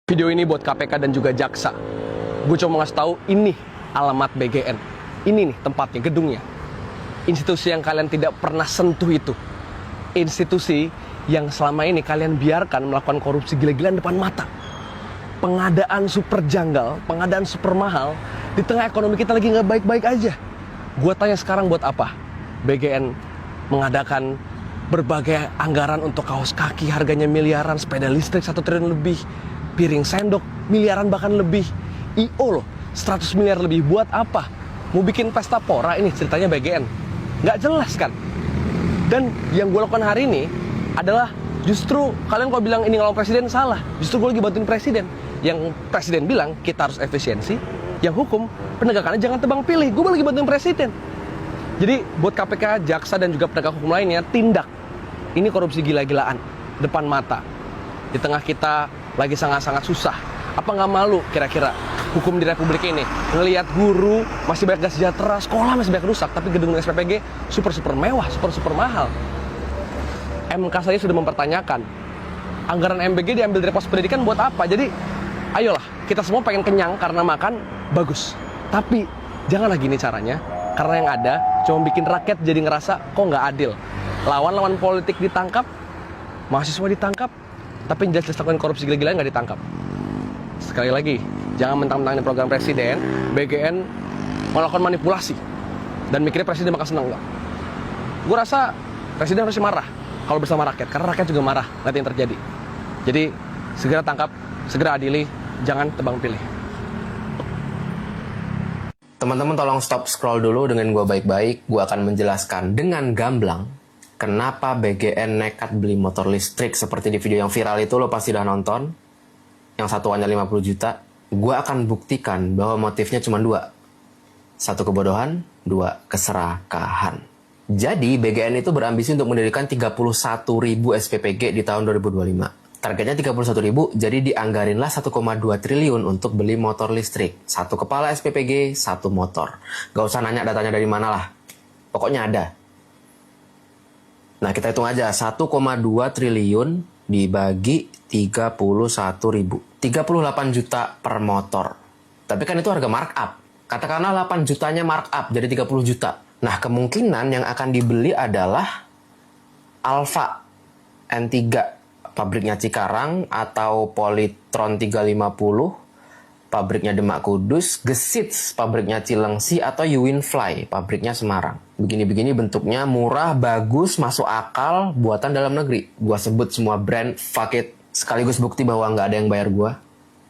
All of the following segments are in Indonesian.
Video ini buat KPK dan juga jaksa. Gue cuma ngasih tahu ini alamat BGN. Ini nih tempatnya, gedungnya. Institusi yang kalian tidak pernah sentuh itu. Institusi yang selama ini kalian biarkan melakukan korupsi gila-gilaan depan mata. Pengadaan super janggal, pengadaan super mahal. Di tengah ekonomi kita lagi nggak baik-baik aja. Gue tanya sekarang buat apa? BGN mengadakan berbagai anggaran untuk kaos kaki harganya miliaran, sepeda listrik 1 triliun lebih, piring sendok miliaran bahkan lebih, IO loh 100 miliar lebih. Buat apa? Mau bikin pesta pora ini ceritanya BGN? Nggak jelas kan? Dan yang gue lakukan hari ini adalah justru kalian kalau bilang ini ngelawan presiden salah. Justru gue lagi bantuin presiden. Yang presiden bilang kita harus efisiensi, yang hukum penegakannya jangan tebang pilih. Gue lagi bantuin presiden. Jadi buat KPK, jaksa dan juga penegak hukum lainnya, tindak. Ini korupsi gila-gilaan depan mata. Di tengah kita lagi sangat-sangat susah. Apa nggak malu kira-kira hukum di Republik ini? Ngelihat guru masih banyak gak sejahtera, sekolah masih banyak rusak, tapi gedung SPPG super mewah, super mahal. MK saja sudah mempertanyakan anggaran MBG diambil dari pos pendidikan buat apa? Jadi ayolah, kita semua pengen kenyang karena makan bagus. Tapi janganlah gini caranya, karena yang ada cuma bikin rakyat jadi ngerasa kok nggak adil. Lawan-lawan politik ditangkap, mahasiswa ditangkap, tapi jelas-jelas lakukan korupsi gila-gilaan nggak ditangkap. Sekali lagi, jangan mentang-mentangin program presiden, BGN melakukan manipulasi dan mikirnya presiden bakal senang. Enggak. Gue rasa presiden harus marah kalau bersama rakyat, karena rakyat juga marah lihat yang terjadi. Jadi segera tangkap, segera adili, jangan tebang pilih. Teman-teman tolong stop scroll dulu dengan gue baik-baik. Gue akan menjelaskan dengan gamblang kenapa BGN nekat beli motor listrik seperti di video yang viral itu. Lo pasti udah nonton. Yang satuannya 50 juta. Gue akan buktikan bahwa motifnya cuma 2. 1 kebodohan, 2 keserakahan. Jadi BGN itu berambisi untuk mendirikan 31.000 SPPG di tahun 2025. Targetnya 31.000, jadi dianggarinlah 1,2 triliun untuk beli motor listrik. 1 kepala SPPG, 1 motor. Gak usah nanya datanya dari mana lah. Pokoknya ada. Nah, kita hitung aja. 1,2 triliun dibagi 31.000. 38 juta per motor. Tapi kan itu harga markup. Katakanlah 8 jutanya markup, jadi 30 juta. Nah, kemungkinan yang akan dibeli adalah Alfa N3 pabriknya Cikarang, atau Polytron 350 pabriknya Demak Kudus, Gesits pabriknya Cilengsi, atau Uwinfly pabriknya Semarang. Begini-begini bentuknya, murah, bagus, masuk akal, buatan dalam negeri. Gua sebut semua brand, fuck it, sekaligus bukti bahwa nggak ada yang bayar gua.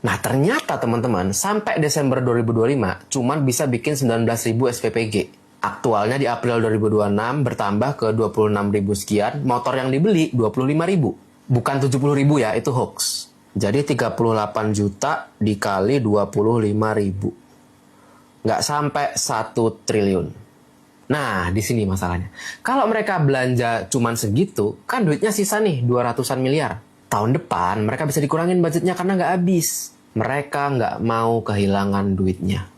Nah, ternyata teman-teman, sampai Desember 2025 cuman bisa bikin 19.000 SPPG. Aktualnya di April 2026 bertambah ke 26.000 sekian, motor yang dibeli 25.000. Bukan 70.000 ya, itu hoax. Jadi 38 juta dikali 25.000. Nggak sampai 1 triliun. Nah, di sini masalahnya. Kalau mereka belanja cuman segitu, kan duitnya sisa nih 200-an miliar. Tahun depan mereka bisa dikurangin budgetnya karena nggak habis. Mereka nggak mau kehilangan duitnya.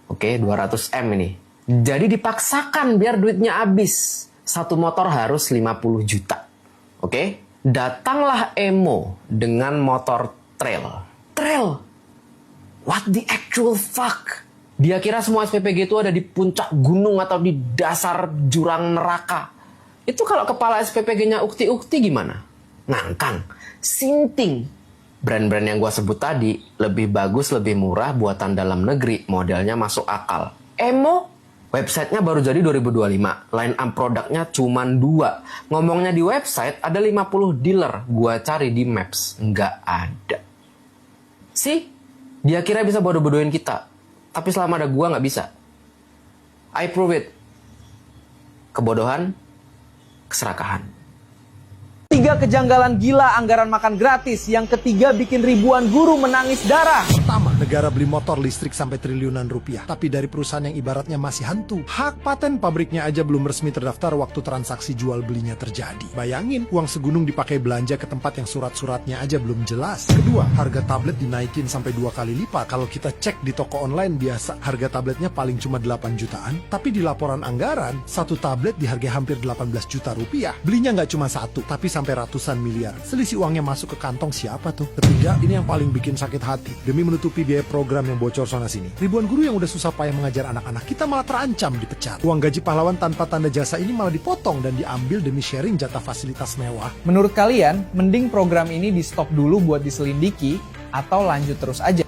Oke, 200M ini. Jadi dipaksakan biar duitnya habis. 1 motor harus 50 juta. Oke? Datanglah Emo dengan motor trail. Trail? What the actual fuck? Dia kira semua SPPG itu ada di puncak gunung atau di dasar jurang neraka. Itu kalau kepala SPPG-nya ukti-ukti gimana? Ngangkang, sinting. Brand-brand yang gua sebut tadi lebih bagus, lebih murah, buatan dalam negeri, modelnya masuk akal. Emo? Websitenya baru jadi 2025, line up produknya cuma 2. Ngomongnya di website ada 50 dealer, gua cari di Maps, nggak ada. Sih, dia kira bisa bodoh-bodohin kita, tapi selama ada gua nggak bisa. I prove it. Kebodohan, keserakahan. 3 kejanggalan gila anggaran makan gratis. Yang ketiga bikin ribuan guru menangis darah. Pertama, negara beli motor listrik sampai triliunan rupiah, tapi dari perusahaan yang ibaratnya masih hantu. Hak paten pabriknya aja belum resmi terdaftar waktu transaksi jual belinya terjadi. Bayangin, uang segunung dipakai belanja ke tempat yang surat-suratnya aja belum jelas. Kedua, harga tablet dinaikin sampai 2 kali lipat. Kalau kita cek di toko online biasa, harga tabletnya paling cuma 8 jutaan, tapi di laporan anggaran, 1 tablet dihargai hampir 18 juta rupiah. Belinya nggak cuma 1, tapi sampai sampai ratusan miliar. Selisih uangnya masuk ke kantong siapa tuh? Ketiga, ini yang paling bikin sakit hati. Demi menutupi biaya program yang bocor sana sini, ribuan guru yang udah susah payah mengajar anak-anak kita malah terancam dipecat. Uang gaji pahlawan tanpa tanda jasa ini malah dipotong dan diambil demi sharing jatah fasilitas mewah. Menurut kalian, mending program ini di stop dulu buat diselidiki atau lanjut terus aja?